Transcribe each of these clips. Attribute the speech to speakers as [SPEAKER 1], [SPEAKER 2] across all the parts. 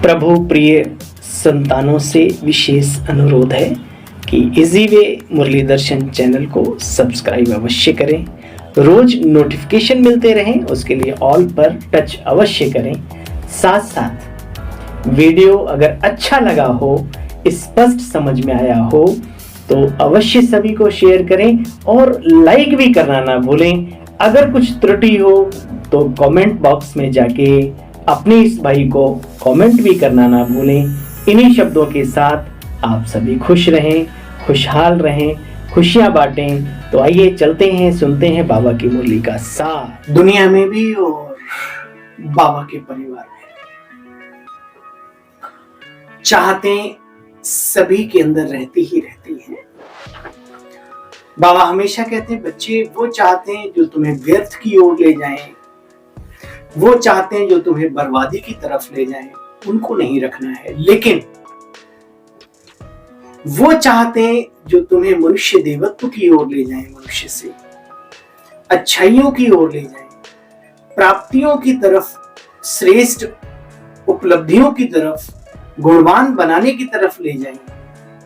[SPEAKER 1] प्रभु प्रिय संतानों से विशेष अनुरोध है कि इजी वे मुरली दर्शन चैनल को सब्सक्राइब अवश्य करें। रोज नोटिफिकेशन मिलते रहें, उसके लिए ऑल पर टच अवश्य करें। साथ साथ वीडियो अगर अच्छा लगा हो, स्पष्ट समझ में आया हो तो अवश्य सभी को शेयर करें और लाइक भी करना ना भूलें। अगर कुछ त्रुटि हो तो कमेंट बॉक्स में जाके अपने इस भाई को कमेंट भी करना ना भूलें। इन्हीं शब्दों के साथ आप सभी खुश रहें, खुशहाल रहें, खुशियां बांटें। तो आइए चलते हैं, सुनते हैं बाबा की मुरली का सार दुनिया में भी और बाबा के परिवार में। चाहते सभी के अंदर रहती ही रहती है। बाबा हमेशा कहते हैं बच्चे वो चाहते हैं जो तुम्हें व्यर्थ की ओर ले जाएं, वो चाहते हैं जो तुम्हें बर्बादी की तरफ ले जाएं, उनको नहीं रखना है। लेकिन वो चाहते हैं जो तुम्हें मनुष्य देवत्व की ओर ले जाएं, मनुष्य से अच्छाइयों की ओर ले जाएं, प्राप्तियों की तरफ, श्रेष्ठ उपलब्धियों की तरफ, गुणवान बनाने की तरफ ले जाएं।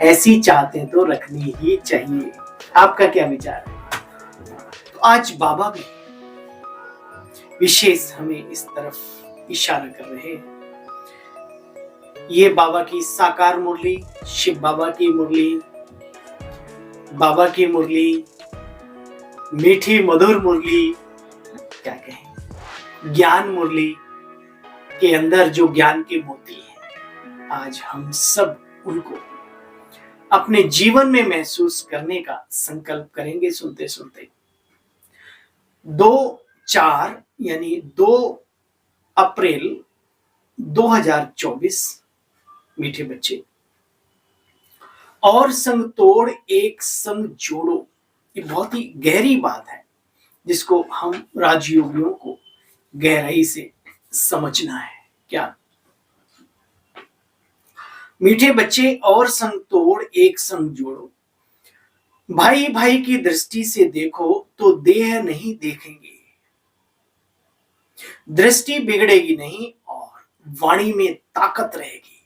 [SPEAKER 1] ऐसी चाहते हैं तो रखनी ही चाहिए। आपका क्या विचार है? तो आज बाबा भी विशेष हमें इस तरफ इशारा कर रहे हैं। ये बाबा की साकार मुरली, शिव बाबा की मुरली, बाबा की मुरली, मीठी मधुर मुरली, क्या कहें, ज्ञान मुरली के अंदर जो ज्ञान के मोती हैं, आज हम सब उनको अपने जीवन में महसूस करने का संकल्प करेंगे सुनते सुनते। 2/4 यानी 2 अप्रैल 2024 मीठे बच्चे, और संग तोड़ एक संग जोड़ो। ये बहुत ही गहरी बात है जिसको हम राजयोगियों को गहराई से समझना है। क्या मीठे बच्चे, और संग तोड़ एक संग जोड़ो, भाई भाई की दृष्टि से देखो तो देह नहीं देखेंगे, दृष्टि बिगड़ेगी नहीं और वाणी में ताकत रहेगी।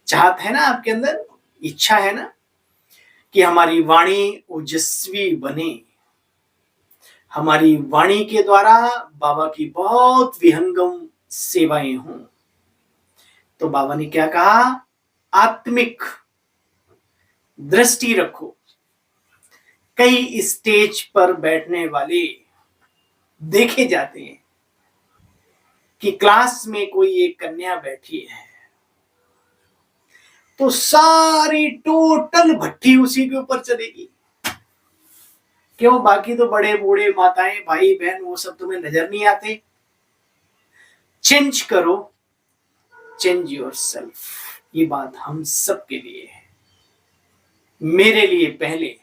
[SPEAKER 1] चाहत है ना आपके अंदर, इच्छा है ना कि हमारी वाणी ओजस्वी बने, हमारी वाणी के द्वारा बाबा की बहुत विहंगम सेवाएं हों। तो बाबा ने क्या कहा? आत्मिक दृष्टि रखो। कई स्टेज पर बैठने वाले देखे जाते हैं कि क्लास में कोई एक कन्या बैठी है तो सारी टोटल भट्टी उसी के ऊपर चलेगी। क्यों? बाकी तो बड़े बूढ़े, माताएं, भाई बहन, वो सब तुम्हें नजर नहीं आते। चेंज करो, चेंज योरसेल्फ। ये बात हम सब के लिए है, मेरे लिए पहले।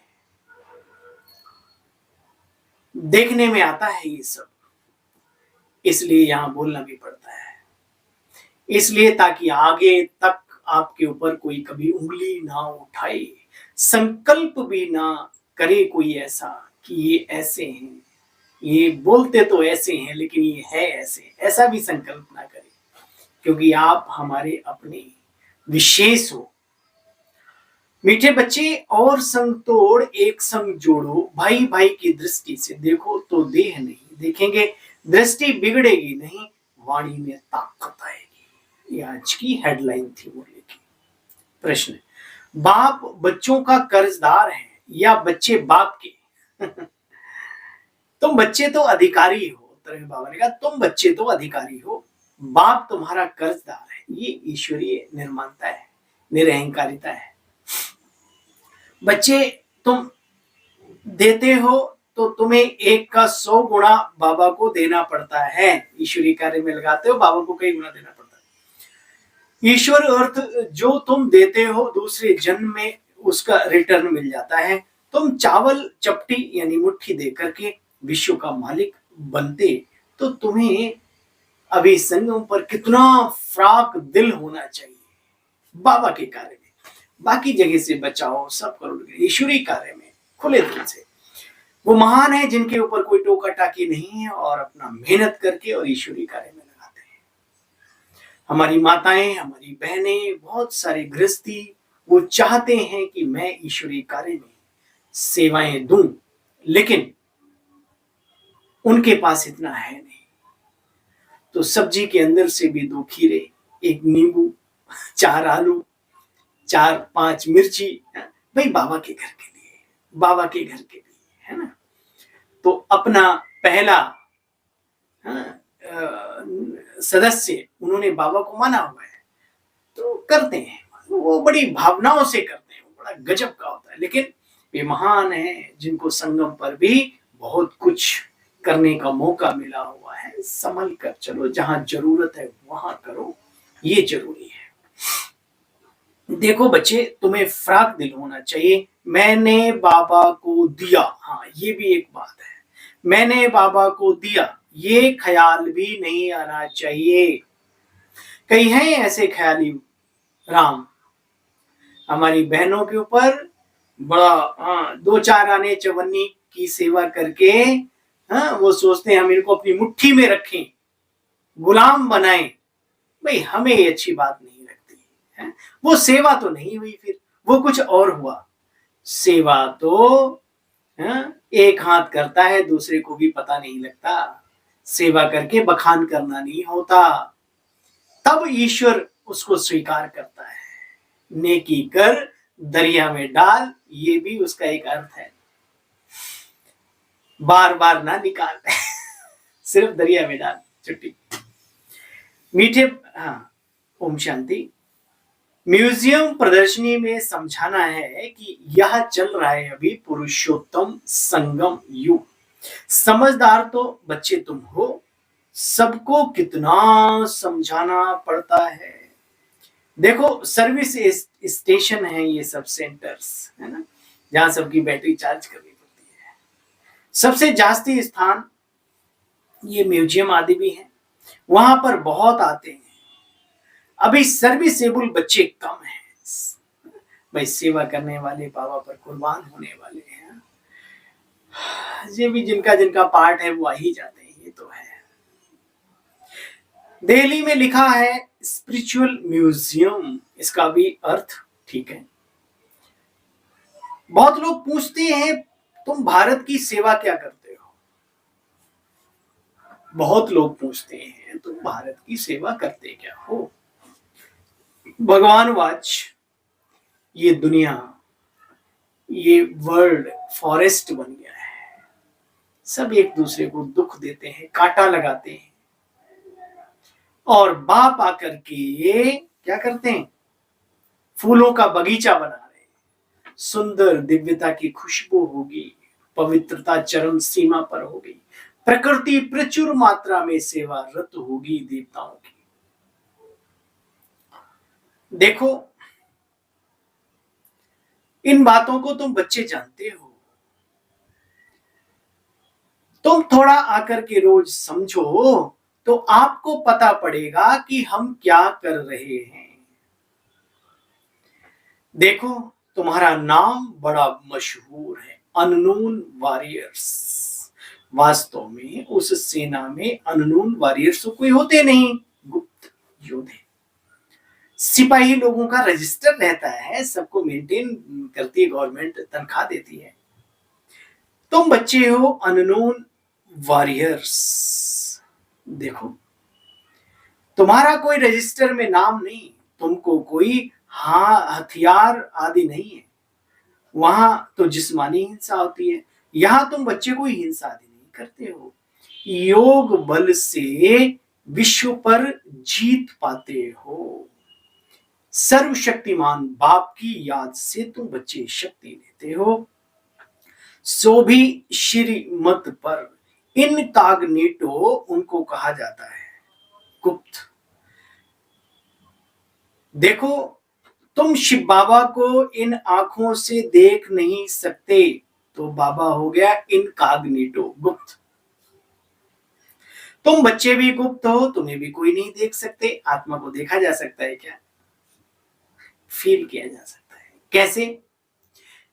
[SPEAKER 1] देखने में आता है ये सब, इसलिए यहां बोलना भी पड़ता है, इसलिए ताकि आगे तक आपके ऊपर कोई कभी उंगली ना उठाए, संकल्प भी ना करे कोई ऐसा कि ये ऐसे हैं, ये बोलते तो ऐसे हैं लेकिन ये है ऐसे, ऐसा भी संकल्प ना करे, क्योंकि आप हमारे अपने विशेष हो। मीठे बच्चे, और संग तोड़ एक संग जोड़ो, भाई भाई की दृष्टि से देखो तो देह नहीं देखेंगे, दृष्टि बिगड़ेगी नहीं, वाणी में ताकत आएगी। ये आज की हेडलाइन थी मुरली की। प्रश्न, बाप बच्चों का कर्जदार है या बच्चे बाप के? तुम बच्चे तो अधिकारी हो। उत्तर में बाबा ने कहा तुम बच्चे तो अधिकारी हो, बाप तुम्हारा कर्जदार है। ये ईश्वरीय निर्माणता है, निरहंकारिता है। बच्चे तुम देते हो तो तुम्हें 1 का 100 गुणा बाबा को देना पड़ता है। ईश्वरीय कार्य में लगाते हो, बाबा को कई गुना देना पड़ता है। ईश्वर अर्थ जो तुम देते हो दूसरे जन्म में उसका रिटर्न मिल जाता है। तुम चावल चपटी यानी मुट्ठी दे करके विश्व का मालिक बनते तो तुम्हें अभिसंगम पर कितना फ्राक दिल होना चाहिए बाबा के कार्य में। बाकी जगह से बचाओ, सब करो, ईश्वरीय कार्य में खुले दिल से। वो महान है जिनके ऊपर कोई टोका टाकी नहीं है और अपना मेहनत करके और ईश्वरीय कार्य में लगाते हैं। हमारी माताएं, हमारी बहनें, बहुत सारे गृहस्थी वो चाहते हैं कि मैं ईश्वरीय कार्य में सेवाएं दूं, लेकिन उनके पास इतना है नहीं। तो सब्जी के अंदर से भी 2 खीरे, 1 नींबू, 4 आलू, 4-5 मिर्ची, भाई बाबा के घर के लिए, बाबा के घर के लिए, है ना। तो अपना पहला सदस्य उन्होंने बाबा को माना हुआ है, तो करते हैं, वो बड़ी भावनाओं से करते हैं, वो बड़ा गजब का होता है। लेकिन वे महान हैं जिनको संगम पर भी बहुत कुछ करने का मौका मिला हुआ है। संभल कर चलो, जहां जरूरत है वहां करो, ये जरूरी है। देखो बच्चे, तुम्हें फ्राक दिल होना चाहिए, मैंने बाबा को दिया, हाँ ये भी एक बात है, मैंने बाबा को दिया, ये ख्याल भी नहीं आना चाहिए। कई हैं ऐसे ख्याली राम, हमारी बहनों के ऊपर बड़ा 2-4 आने चवन्नी की सेवा करके, वो सोचते हैं हम इनको अपनी मुट्ठी में रखें, गुलाम बनाएं। भाई हमें ये अच्छी बात नहीं लगती है। वो सेवा तो नहीं हुई, फिर वो कुछ और हुआ। सेवा तो एक हाथ करता है, दूसरे को भी पता नहीं लगता। सेवा करके बखान करना नहीं होता, तब ईश्वर उसको स्वीकार करता है। नेकी कर दरिया में डाल, ये भी उसका एक अर्थ है, बार बार ना निकाल सिर्फ दरिया में डाल, छुट्टी। मीठे, हाँ, ओम शांति। म्यूजियम प्रदर्शनी में समझाना है कि यह चल रहा है अभी पुरुषोत्तम संगम युग। समझदार तो बच्चे तुम हो, सबको कितना समझाना पड़ता है। देखो सर्विस स्टेशन है ये सब सेंटर्स, है ना, जहां सबकी बैटरी चार्ज करनी पड़ती है। सबसे जास्ती स्थान ये म्यूजियम आदि भी है, वहां पर बहुत आते हैं। अभी सर्विसेबल बच्चे कम हैं, भाई सेवा करने वाले बाबा पर कुर्बान होने वाले हैं। ये भी जिनका जिनका पार्ट है वो आ ही जाते हैं, ये तो है। दिल्ली में लिखा है स्पिरिचुअल म्यूजियम, इसका भी अर्थ ठीक है। बहुत लोग पूछते हैं तुम भारत की सेवा क्या करते हो, बहुत लोग पूछते हैं तुम भारत की सेवा करते क्या हो। भगवान वाच, ये दुनिया, ये वर्ल्ड फॉरेस्ट बन गया है, सब एक दूसरे को दुख देते हैं, कांटा लगाते हैं, और बाप आकर के ये क्या करते हैं, फूलों का बगीचा बना रहे हैं। सुंदर दिव्यता की खुशबू होगी, पवित्रता चरम सीमा पर होगी, प्रकृति प्रचुर मात्रा में सेवारत होगी देवताओं की। देखो इन बातों को तुम बच्चे जानते हो, तुम थोड़ा आकर के रोज समझो तो आपको पता पड़ेगा कि हम क्या कर रहे हैं। देखो तुम्हारा नाम बड़ा मशहूर है, अननोन वॉरियर्स। वास्तव में उस सेना में अननोन वॉरियर्स तो कोई होते नहीं, गुप्त योद्धे। सिपाही लोगों का रजिस्टर रहता है, सबको मेंटेन करती है गवर्नमेंट, तनख्वाह देती है। तुम बच्चे हो अननोन वॉरियर्स। देखो तुम्हारा कोई रजिस्टर में नाम नहीं, तुमको कोई हथियार आदि नहीं है। वहां तो जिस्मानी हिंसा होती है, यहां तुम बच्चे कोई हिंसा आदि नहीं करते हो। योग बल से विश्व पर जीत पाते हो। सर्वशक्तिमान बाप की याद से तुम बच्चे शक्ति लेते हो। सो भी श्रीमत पर इनकॉग्निटो उनको कहा जाता है, गुप्त। देखो तुम शिव बाबा को इन आंखों से देख नहीं सकते, तो बाबा हो गया इनकॉग्निटो, गुप्त। तुम बच्चे भी गुप्त हो, तुम्हें भी कोई नहीं देख सकते। आत्मा को देखा जा सकता है क्या? फील किया जा सकता है। कैसे?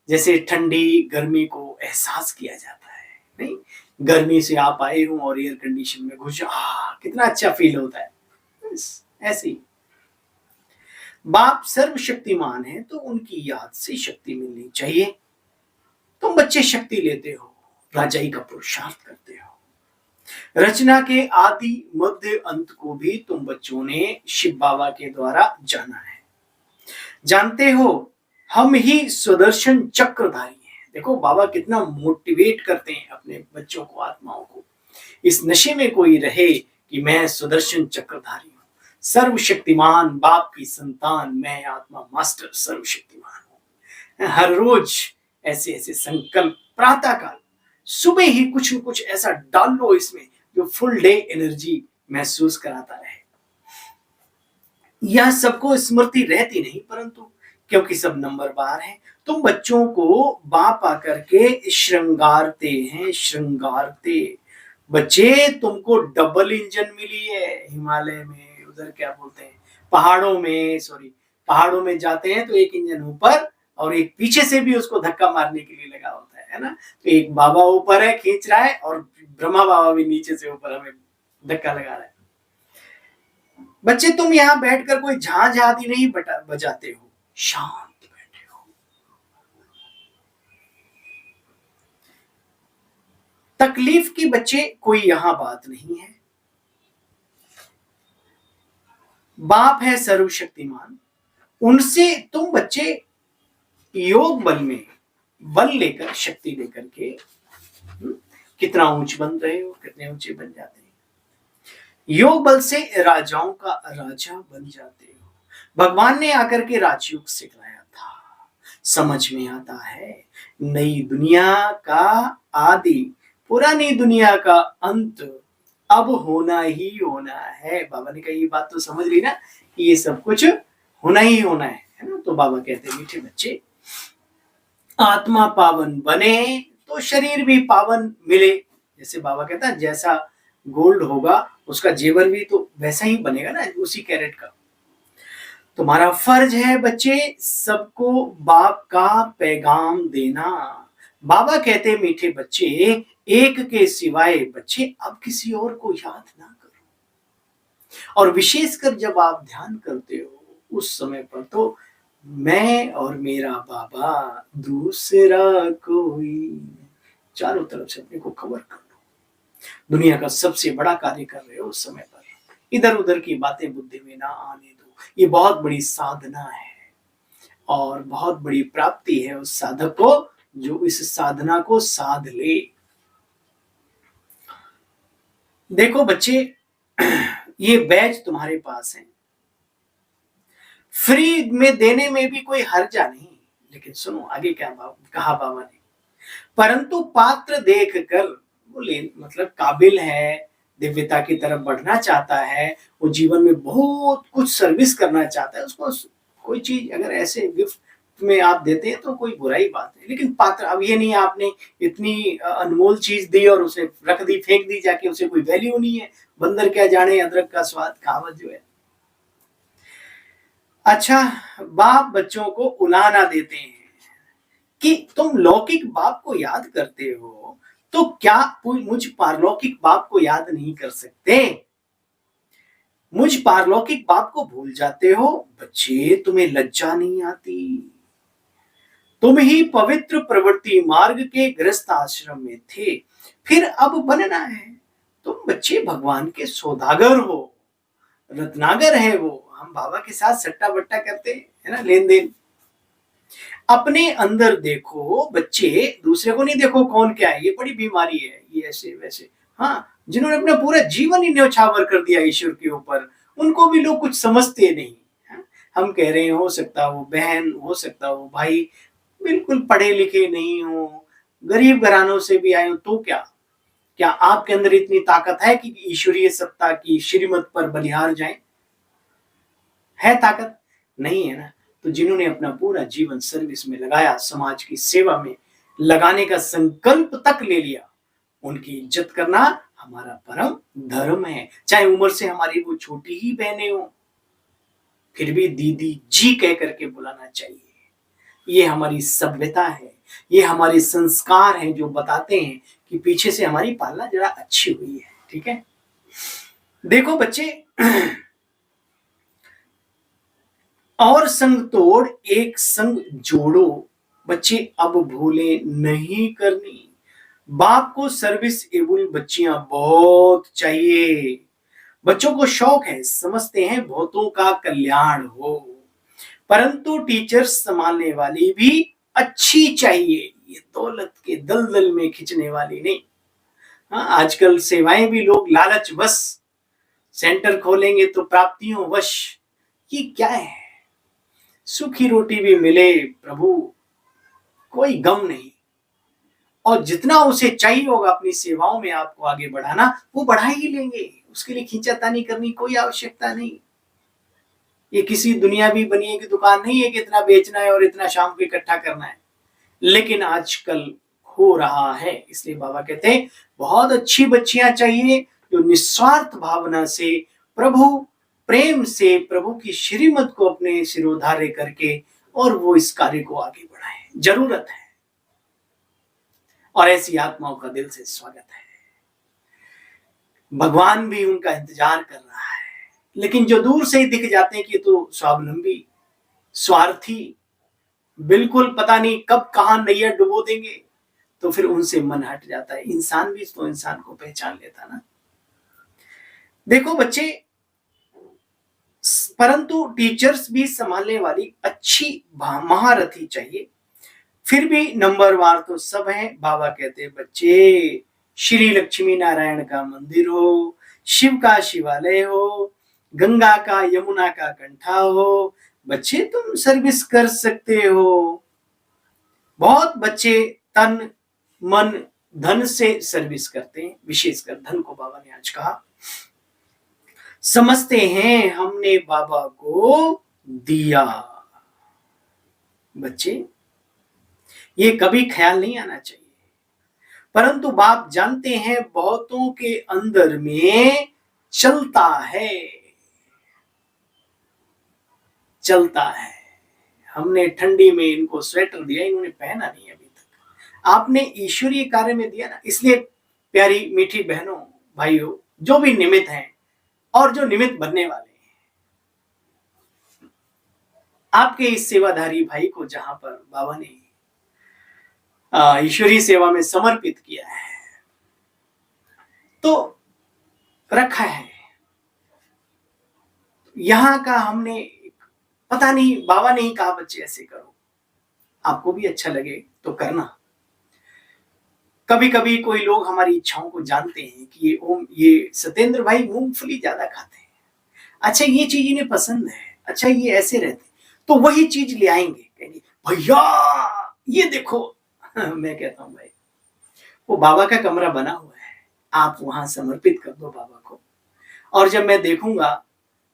[SPEAKER 1] जैसे ठंडी गर्मी को एहसास किया जाता है, नहीं? गर्मी से आप आए हो और एयर कंडीशन में घुस, कितना अच्छा फील होता है, ऐसे ही बाप सर्वशक्तिमान है तो उनकी याद से शक्ति मिलनी चाहिए। तुम बच्चे शक्ति लेते हो, राजाई का पुरुषार्थ करते हो। रचना के आदि मध्य अंत को भी तुम बच्चों ने शिव बाबा के द्वारा जाना है। जानते हो हम ही सुदर्शन चक्रधारी हैं। देखो बाबा कितना मोटिवेट करते हैं अपने बच्चों को, आत्माओं को। इस नशे में कोई रहे कि मैं सुदर्शन चक्रधारी हूँ, सर्वशक्तिमान बाप की संतान, मैं आत्मा मास्टर सर्वशक्तिमान हूँ। हर रोज ऐसे ऐसे संकल्प, प्रातः काल सुबह ही कुछ न कुछ ऐसा डाल लो इसमें जो फुल डे एनर्जी महसूस कराता रहे। यह सबको स्मृति रहती नहीं, परंतु क्योंकि सब नंबरवार हैं, तुम बच्चों को बाप आकर के श्रृंगारते हैं, श्रृंगारते। बच्चे तुमको डबल इंजन मिली है हिमालय में, उधर क्या बोलते हैं पहाड़ों में, पहाड़ों में जाते हैं तो एक इंजन ऊपर और एक पीछे से भी उसको धक्का मारने के लिए लगा होता है ना। तो एक बाबा ऊपर है खींच रहा है और ब्रह्मा बाबा भी नीचे से ऊपर हमें धक्का लगा रहा है। बच्चे तुम यहाँ बैठकर कोई झांझ आदि नहीं बजाते हो, शांत बैठे हो। तकलीफ की बच्चे कोई यहाँ बात नहीं है। बाप है सर्वशक्तिमान, उनसे तुम बच्चे योग बल में बल लेकर, शक्ति लेकर के कितना ऊंच बन रहे हो, कितने ऊंचे बन जाते हैं। योग बल से राजाओं का राजा बन जाते हो। भगवान ने आकर के राजयोग सिखलाया था। समझ में आता है नई दुनिया का आदि, पुरानी दुनिया का अंत अब होना ही होना है। बाबा ने कहा ये बात तो समझ ली ना कि ये सब कुछ होना ही होना है ना। तो बाबा कहते हैं मीठे बच्चे, आत्मा पावन बने तो शरीर भी पावन मिले। जैसे बाबा कहता है जैसा गोल्ड होगा उसका जेवर भी तो वैसा ही बनेगा ना, उसी कैरेट का। तुम्हारा फर्ज है बच्चे सबको बाप का पैगाम देना। बाबा कहते मीठे बच्चे, एक के सिवाय बच्चे अब किसी और को याद ना करो। और विशेषकर जब आप ध्यान करते हो उस समय पर तो मैं और मेरा बाबा, दूसरा कोई, चारों तरफ से अपने को कवर कर लो। दुनिया का सबसे बड़ा कार्य कर रहे हो उस समय पर। इधर उधर की बातें बुद्धि में ना आने दो। ये बहुत बड़ी साधना है और बहुत बड़ी प्राप्ति है उस साधक को जो इस साधना को साध ले। देखो बच्चे, ये बैच तुम्हारे पास है, फ्री में देने में भी कोई हर्जा नहीं। लेकिन सुनो आगे क्या कहा बाबा ने, परंतु पात्र देख कर बोले, मतलब काबिल है, दिव्यता की तरफ बढ़ना चाहता है, वो जीवन में बहुत कुछ सर्विस करना चाहता है, उसको कोई चीज अगर ऐसे गिफ्ट में आप देते हैं तो कोई बुराई बात नहीं। लेकिन पात्र, अब ये नहीं आपने इतनी अनमोल चीज दी और उसे रख दी, फेंक दी जाके, उसे कोई वैल्यू नहीं है। बंदर क्या जाने अदरक का स्वाद, कहावत जो है। अच्छा, बाप बच्चों को उलाना देते हैं कि तुम लौकिक बाप को याद करते हो तो क्या मुझ पारलौकिक बाप को याद नहीं कर सकते? मुझ पारलौकिक बाप को भूल जाते हो? बच्चे तुम्हें लज्जा नहीं आती? तुम ही पवित्र प्रवृत्ति मार्ग के गृहस्थ आश्रम में थे, फिर अब बनना है। तुम बच्चे भगवान के सौदागर हो, रत्नागर है वो। हम बाबा के साथ सट्टा बट्टा करते हैं ना, लेन देन। अपने अंदर देखो बच्चे, दूसरे को नहीं देखो कौन क्या है। ये बड़ी बीमारी है, ये ऐसे वैसे। हाँ, जिन्होंने अपना पूरा जीवन ही न्यौछावर कर दिया ईश्वर के ऊपर, उनको भी लोग कुछ समझते नहीं। हम कह रहे हैं हो सकता हो बहन, हो सकता हो भाई बिल्कुल पढ़े लिखे नहीं हो, गरीब घरानों से भी आए हो, तो क्या आपके अंदर इतनी ताकत है कि ईश्वरीय सत्ता की श्रीमत पर बलिहार जाए? है ताकत? नहीं है ना। तो जिन्होंने अपना पूरा जीवन सर्विस में लगाया, समाज की सेवा में लगाने का संकल्प तक ले लिया, उनकी इज्जत करना हमारा परम धर्म है। चाहे उम्र से हमारी वो छोटी ही बहनें हो, फिर भी दीदी जी कह करके बुलाना चाहिए। ये हमारी सभ्यता है, ये हमारे संस्कार हैं जो बताते हैं कि पीछे से हमारी पालना जरा अच्छी हुई है। ठीक है, देखो बच्चे, और संग तोड़ एक संग जोड़ो, बच्चे अब भूले नहीं करनी। बाप को सर्विस एबल बच्चियां बहुत चाहिए। बच्चों को शौक है, समझते हैं बहुतों का कल्याण हो, परंतु टीचर्स संभालने वाली भी अच्छी चाहिए, ये दौलत के दलदल में खींचने वाली नहीं। हाँ, आजकल सेवाएं भी लोग लालच बस, सेंटर खोलेंगे तो प्राप्तियों वश, ये क्या है? सूखी रोटी भी मिले प्रभु, कोई गम नहीं, और जितना उसे चाहिए होगा अपनी सेवाओं में आपको आगे बढ़ाना, वो बढ़ा ही लेंगे। उसके लिए खींचातानी करनी कोई आवश्यकता नहीं। ये किसी दुनियावी बनिए की दुकान नहीं है कि इतना बेचना है और इतना शाम को इकट्ठा करना है, लेकिन आजकल हो रहा है। इसलिए बाबा कहते हैं बहुत अच्छी बच्चियां चाहिए जो निस्वार्थ भावना से, प्रभु प्रेम से प्रभु की श्रीमत को अपने सिरोधार्य करके और वो इस कार्य को आगे बढ़ाए। जरूरत है, और ऐसी आत्माओं का दिल से स्वागत है। भगवान भी उनका इंतजार कर रहा है, लेकिन जो दूर से ही दिख जाते हैं कि तो स्वावलंबी, स्वार्थी, बिल्कुल पता नहीं कब कहां नैया डुबो देंगे, तो फिर उनसे मन हट जाता है। इंसान भी तो इंसान को पहचान लेता ना। देखो बच्चे, परंतु टीचर्स भी संभालने वाली अच्छी महारथी चाहिए। फिर भी नंबरवार तो सब है। बाबा कहते बच्चे, श्री लक्ष्मी नारायण का मंदिर हो, शिव का शिवालय हो, गंगा का यमुना का कंठा हो, बच्चे तुम सर्विस कर सकते हो। बहुत बच्चे तन मन धन से सर्विस करते हैं, विशेषकर धन को बाबा ने आज कहा। समझते हैं हमने बाबा को दिया। बच्चे, ये कभी ख्याल नहीं आना चाहिए, परंतु बाप जानते हैं बहुतों के अंदर में चलता है, चलता है। हमने ठंडी में इनको स्वेटर दिया, इन्होंने पहना नहीं अभी तक। आपने ईश्वरीय कार्य में दिया ना। इसलिए प्यारी मीठी बहनों भाइयों, जो भी निमित्त हैं और जो निमित्त बनने वाले हैं, आपके इस सेवाधारी भाई को जहां पर बाबा ने ईश्वरीय सेवा में समर्पित किया है, तो रखा है यहां का हमने, पता नहीं बाबा ने ही कहा बच्चे ऐसे करो, आपको भी अच्छा लगे तो करना। कभी कभी कोई लोग हमारी इच्छाओं को जानते हैं कि ये सत्येंद्र भाई मूंगफली ज्यादा खाते हैं, अच्छा ये चीज इन्हें पसंद है, अच्छा ये ऐसे रहते, तो वही चीज ले आएंगे, कहेंगे भैया ये देखो। मैं कहता हूं भाई, वो बाबा का कमरा बना हुआ है, आप वहां समर्पित कर दो बाबा को, और जब मैं देखूंगा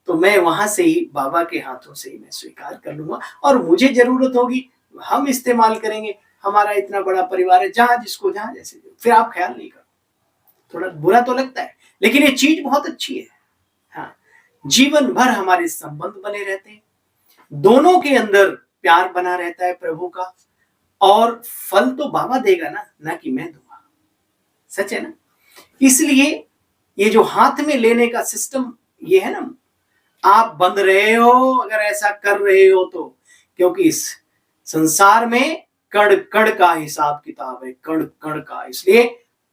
[SPEAKER 1] तो मैं वहां से ही बाबा के हाथों से ही मैं स्वीकार कर लूंगा, और मुझे जरूरत होगी हम इस्तेमाल करेंगे। हमारा इतना बड़ा परिवार है, जहां जिसको जहां जैसे, फिर आप ख्याल नहीं करो। थोड़ा बुरा तो लगता है, लेकिन ये चीज बहुत अच्छी है। हाँ, जीवन भर हमारे संबंध बने रहते हैं, दोनों के अंदर प्यार बना रहता है प्रभु का, और फल तो बाबा देगा ना कि मैं दूंगा। सच है ना। इसलिए ये जो हाथ में लेने का सिस्टम ये है ना, आप बंध रहे हो अगर ऐसा कर रहे हो तो, क्योंकि इस संसार में कण कण का हिसाब किताब है, कण कण का। इसलिए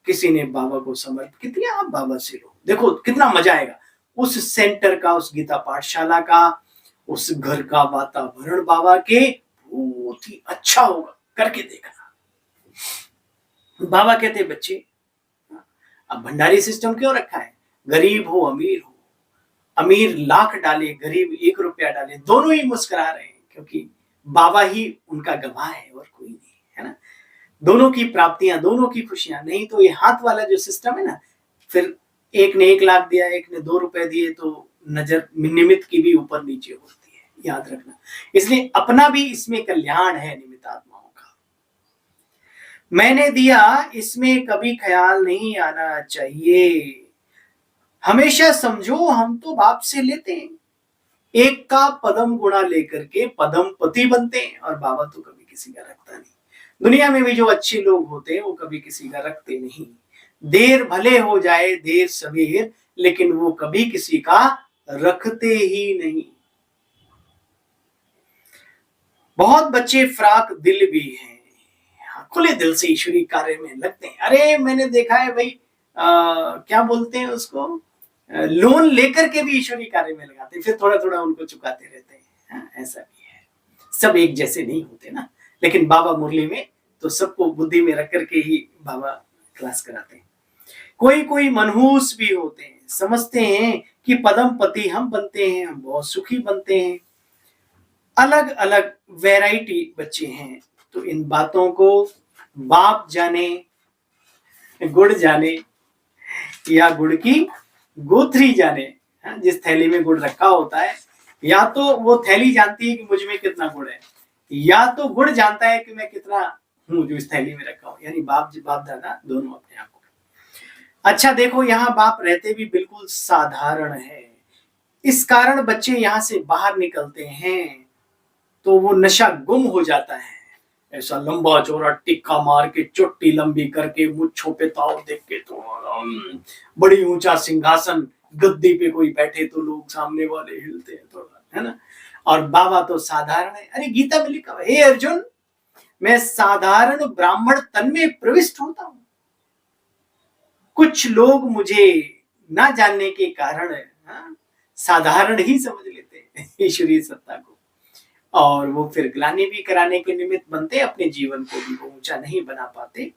[SPEAKER 1] किसी ने बाबा को समर्पित, कितनी आप बाबा से लो, देखो कितना मजा आएगा। उस सेंटर का, उस गीता पाठशाला का, उस घर का वातावरण बाबा के बहुत ही अच्छा होगा, करके देखना। बाबा कहते बच्चे, अब भंडारी सिस्टम क्यों रखा है? गरीब हो अमीर हो, अमीर लाख डाले, गरीब 1 रुपया डाले, दोनों ही मुस्कुरा रहे हैं, क्योंकि बाबा ही उनका गवाह है और कोई नहीं, है ना। दोनों की प्राप्तियां, दोनों की खुशियां। नहीं तो ये हाथ वाला जो सिस्टम है ना, फिर एक ने 1 लाख दिया, एक ने 2 रुपए दिए, तो नजर निमित्त की भी ऊपर नीचे होती है, याद रखना। इसलिए अपना भी इसमें कल्याण है निमित्त आत्माओं का। मैंने दिया, इसमें कभी ख्याल नहीं आना चाहिए। हमेशा समझो हम तो बाप से लेते हैं, एक का पदम गुणा लेकर के पदम पति बनते हैं, और बाबा तो कभी किसी का रखता नहीं। दुनिया में भी जो अच्छे लोग होते हैं वो कभी किसी का रखते नहीं। देर भले हो जाए देर सवेर, लेकिन वो कभी किसी का रखते ही नहीं। बहुत बच्चे फ्राक दिल भी हैं, खुले दिल से ईश्वरीय कार्य में लगते हैं। अरे मैंने देखा है भाई, क्या बोलते हैं उसको, लोन लेकर के भी ईश्वरीय कार्य में लगाते हैं, फिर थोड़ा थोड़ा उनको चुकाते रहते हैं। हाँ, ऐसा भी है। सब एक जैसे नहीं होते ना, लेकिन बाबा मुरली में तो सबको बुद्धि में रख करके ही बाबा क्लास कराते हैं। कोई कोई मनहूस भी होते हैं, समझते हैं कि पदम पति हम बनते हैं, हम बहुत सुखी बनते हैं। अलग अलग वैरायटी बच्चे हैं, तो इन बातों को बाप जाने, गुड़ जाने, या गुड़ की गोथरी जाने। जिस थैली में गुड़ रखा होता है, या तो वो थैली जानती है कि मुझ में कितना गुड़ है, या तो गुड़ जानता है कि मैं कितना हूं जो इस थैली में रखा हूं। यानी बाप दादा दोनों अपने आप को। अच्छा देखो, यहाँ बाप रहते भी बिल्कुल साधारण है, इस कारण बच्चे यहाँ से बाहर निकलते हैं तो वो नशा गुम हो जाता है। ऐसा लंबा चौड़ा टिक्का मार के, चुट्टी लंबी करके, मुच्छों पे ताव देख के, तो बड़ी ऊंचा सिंहासन, गद्दी पे कोई बैठे तो लोग सामने वाले हिलते हैं थोड़ा, है ना। और बाबा तो साधारण है। अरे गीता में लिखा है, हे अर्जुन, मैं साधारण ब्राह्मण तन में प्रविष्ट होता हूं। कुछ लोग मुझे ना जानने के कारण साधारण ही समझ लेते हैं ईश्वरीय सत्ता को, और वो फिर ग्लानि भी कराने के निमित्त बनते, अपने जीवन को भी वो ऊंचा नहीं बना पाते,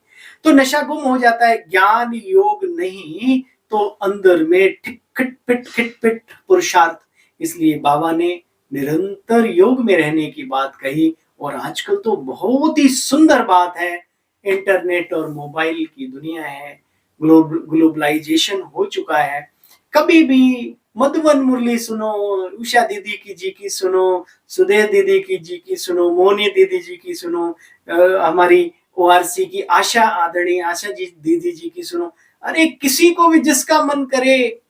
[SPEAKER 1] तो नशा गुम हो जाता है। ज्ञान योग नहीं तो अंदर में खिट पिट पुरुषार्थ। इसलिए बाबा ने निरंतर योग में रहने की बात कही। और आजकल तो बहुत ही सुंदर बात है, इंटरनेट और मोबाइल की दुनिया है, ग्लोबलाइजेशन हो चुका है। कभी भी मधुबन मुरली सुनो, उषा दीदी की जी की सुनो, सुदेव दीदी की जी की सुनो, मोनी दीदी जी की सुनो, हमारी ओआरसी की आशा, आदरणीय आशा जी दीदी जी की सुनो। अरे किसी को भी जिसका मन करे,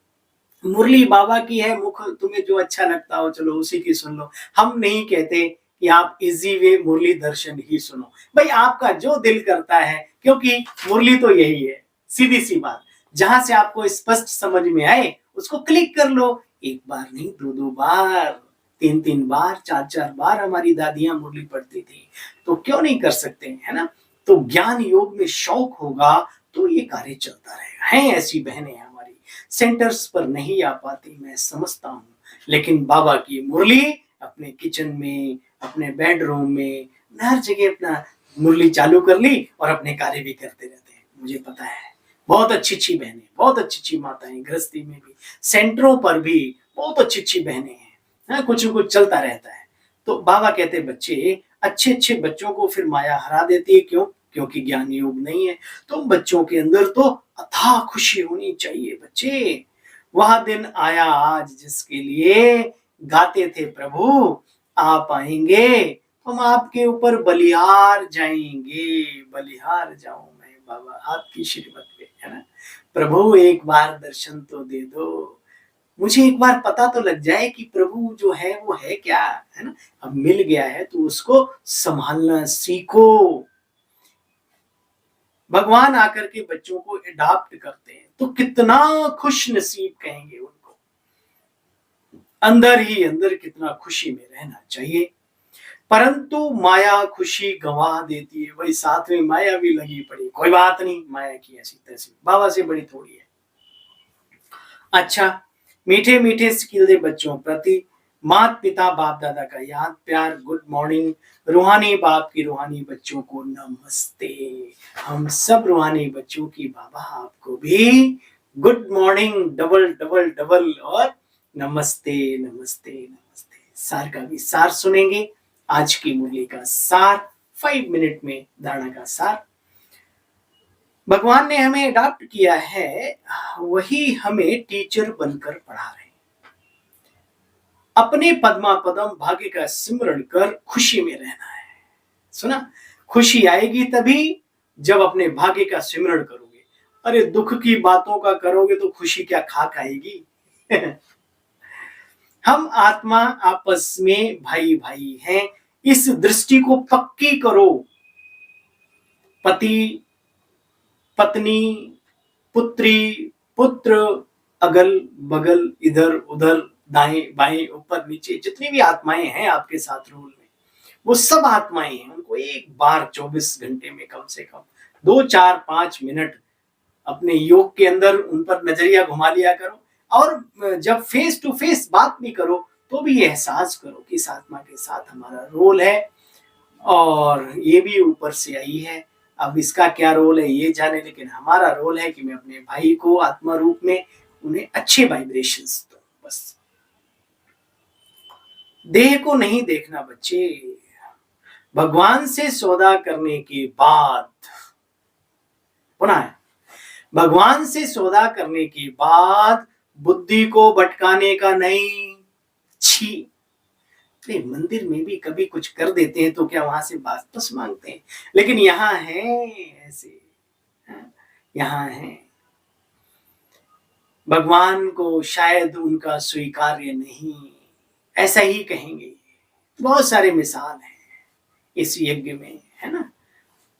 [SPEAKER 1] मुरली बाबा की है, मुख तुम्हें जो अच्छा लगता हो चलो उसी की सुन लो। हम नहीं कहते कि आप इजी वे मुरली दर्शन ही सुनो, भाई आपका जो दिल करता है, क्योंकि मुरली तो यही है, सीधी सी बात। जहां से आपको स्पष्ट समझ में आए उसको क्लिक कर लो। एक बार नहीं, दो बार, तीन बार, चार बार हमारी दादियां मुरली पढ़ती थी, तो क्यों नहीं कर सकते, है ना। तो ज्ञान योग में शौक होगा तो ये कार्य चलता रहेगा। है ऐसी बहनें हमारी सेंटर्स पर नहीं आ पाती, मैं समझता हूँ, लेकिन बाबा की मुरली अपने किचन में, अपने बेडरूम में, हर जगह अपना मुरली चालू कर ली और अपने कार्य भी करते रहते हैं। मुझे पता है बहुत अच्छी अच्छी बहनें, बहुत अच्छी अच्छी माताएं, गृहस्थी में भी, सेंटरों पर भी बहुत अच्छी अच्छी बहनें हैं, कुछ न कुछ चलता रहता है। तो बाबा कहते बच्चे, अच्छे अच्छे बच्चों को फिर माया हरा देती है। क्यों? क्योंकि ज्ञान योग नहीं है। तो बच्चों के अंदर तो अथाह खुशी होनी चाहिए। बच्चे, वह दिन आया आज जिसके लिए गाते थे प्रभु, आप आएंगे हम आपके ऊपर बलिहार जाएंगे। बलिहार जाऊं मैं बाबा आपकी श्रीमत पे, है ना। प्रभु एक बार दर्शन तो दे दो, मुझे एक बार पता तो लग जाए कि प्रभु जो है वो है क्या, है ना। अब मिल गया है तो उसको संभालना सीखो। भगवान आकर के बच्चों को अडॉप्ट करते हैं तो कितना खुश नसीब कहेंगे उनको। अंदर ही अंदर कितना खुशी में रहना चाहिए। परंतु माया खुशी गंवा देती है। वही साथ में माया भी लगी पड़ी, कोई बात नहीं, माया की ऐसी तैसी, बाबा से बड़ी थोड़ी है। अच्छा, मीठे मीठे सिकिलदे बच्चों प्रति माता पिता बाप दादा का याद प्यार, गुड मॉर्निंग। रूहानी बाप की रूहानी बच्चों को नमस्ते। हम सब रूहानी बच्चों की बाबा आपको भी good morning, double double double, और नमस्ते नमस्ते नमस्ते। सार का भी सार सुनेंगे। आज की मुरली का सार 5 मिनट में धारणा का सार। भगवान ने हमें अडॉप्ट किया है, वही हमें टीचर बनकर पढ़ा रहे हैं। अपने पद्मा पदम भाग्य का सिमरण कर खुशी में रहना है। सुना, खुशी आएगी तभी जब अपने भाग्य का सिमरण करोगे। अरे दुख की बातों का करोगे तो खुशी क्या खाक आएगी। हम आत्मा आपस में भाई भाई हैं, इस दृष्टि को पक्की करो। पति पत्नी, पुत्री पुत्र, अगल बगल, इधर उधर, दाएं बाएं, ऊपर नीचे, जितनी भी आत्माएं हैं आपके साथ रूल में, वो सब आत्माएं हैं, उनको एक बार 24 घंटे में कम से कम 2 4 5 मिनट अपने योग के अंदर उन पर नजरिया घुमा लिया करो। और जब फेस टू फेस बात भी करो तो भी एहसास करो कि इस आत्मा के साथ हमारा रोल है और ये भी ऊपर से आई है। अब इसका क्या रोल है ये जाने, लेकिन हमारा रोल है कि मैं अपने भाई को आत्मा रूप में उन्हें अच्छे वाइब्रेशंस दूं। बस देह को नहीं देखना बच्चे, भगवान से सौदा करने के बाद, पुनः भगवान से सौदा करने के बाद बुद्धि को भटकाने का नहीं। छी, मंदिर में भी कभी कुछ कर देते हैं तो क्या वहां से वापस मांगते हैं, लेकिन यहाँ है ऐसे, यहाँ है। भगवान को शायद उनका स्वीकार्य नहीं, ऐसा ही कहेंगे। बहुत सारे मिसाल हैं इस यज्ञ में, है ना।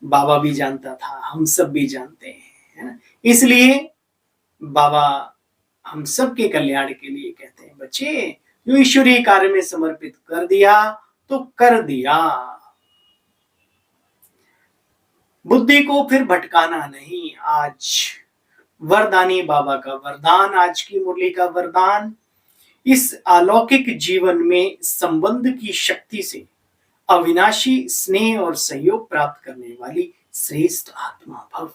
[SPEAKER 1] बाबा भी जानता था, हम सब भी जानते हैं, है ना। इसलिए बाबा हम सबके कल्याण के लिए कहते हैं, बच्चे जो ईश्वरीय कार्य में समर्पित कर दिया तो कर दिया, बुद्धि को फिर भटकाना नहीं। आज वरदानी बाबा का वरदान, आज की मुरली का वरदान, इस अलौकिक जीवन में संबंध की शक्ति से अविनाशी स्नेह और सहयोग प्राप्त करने वाली श्रेष्ठ आत्मा भव।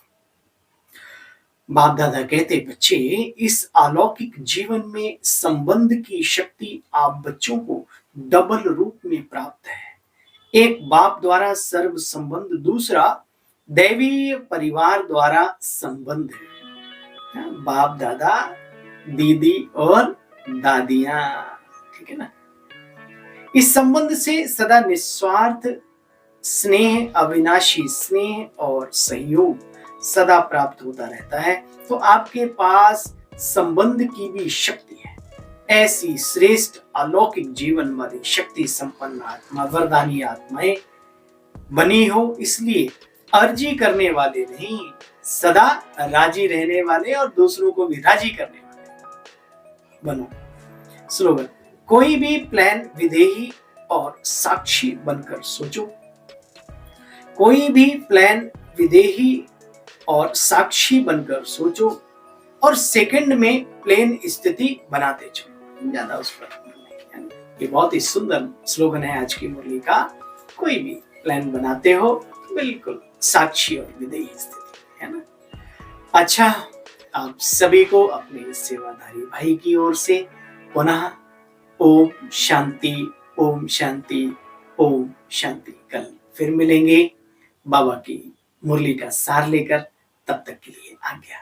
[SPEAKER 1] बाप दादा कहते, बच्चे इस अलौकिक जीवन में संबंध की शक्ति आप बच्चों को डबल रूप में प्राप्त है। एक बाप द्वारा सर्व संबंध, दूसरा दैवीय परिवार द्वारा संबंध है। बाप दादा, दीदी और दादियां, ठीक है ना। इस संबंध से सदा निस्वार्थ स्नेह, अविनाशी स्नेह और सहयोग सदा प्राप्त होता रहता है। तो आपके पास संबंध की भी शक्ति है। ऐसी श्रेष्ठ अलौकिक जीवन वाली शक्ति संपन्न आत्मा, वरदानी आत्माएं बनी हो। इसलिए अर्जी करने वाले नहीं, सदा राजी रहने वाले और दूसरों को भी राजी करने वाले बनो। स्लोगन, कोई भी प्लान विधेयी और साक्षी बनकर सोचो। कोई भी प्लान विधेयी और साक्षी बनकर सोचो और सेकंड में प्लेन स्थिति बनाते चलो, ज्यादा उस पर। ये बहुत ही सुंदर स्लोगन है आज की मुरली का। कोई भी प्लान बनाते हो बिल्कुल साक्षी और विधेयी स्थिति, है ना। अच्छा, आप सभी को अपने सेवाधारी भाई की ओर से पुनः ओम शांति, ओम शांति, ओम शांति। कल फिर मिलेंगे बाबा की मुरली का सार लेकर, तब तक के लिए आज्ञा।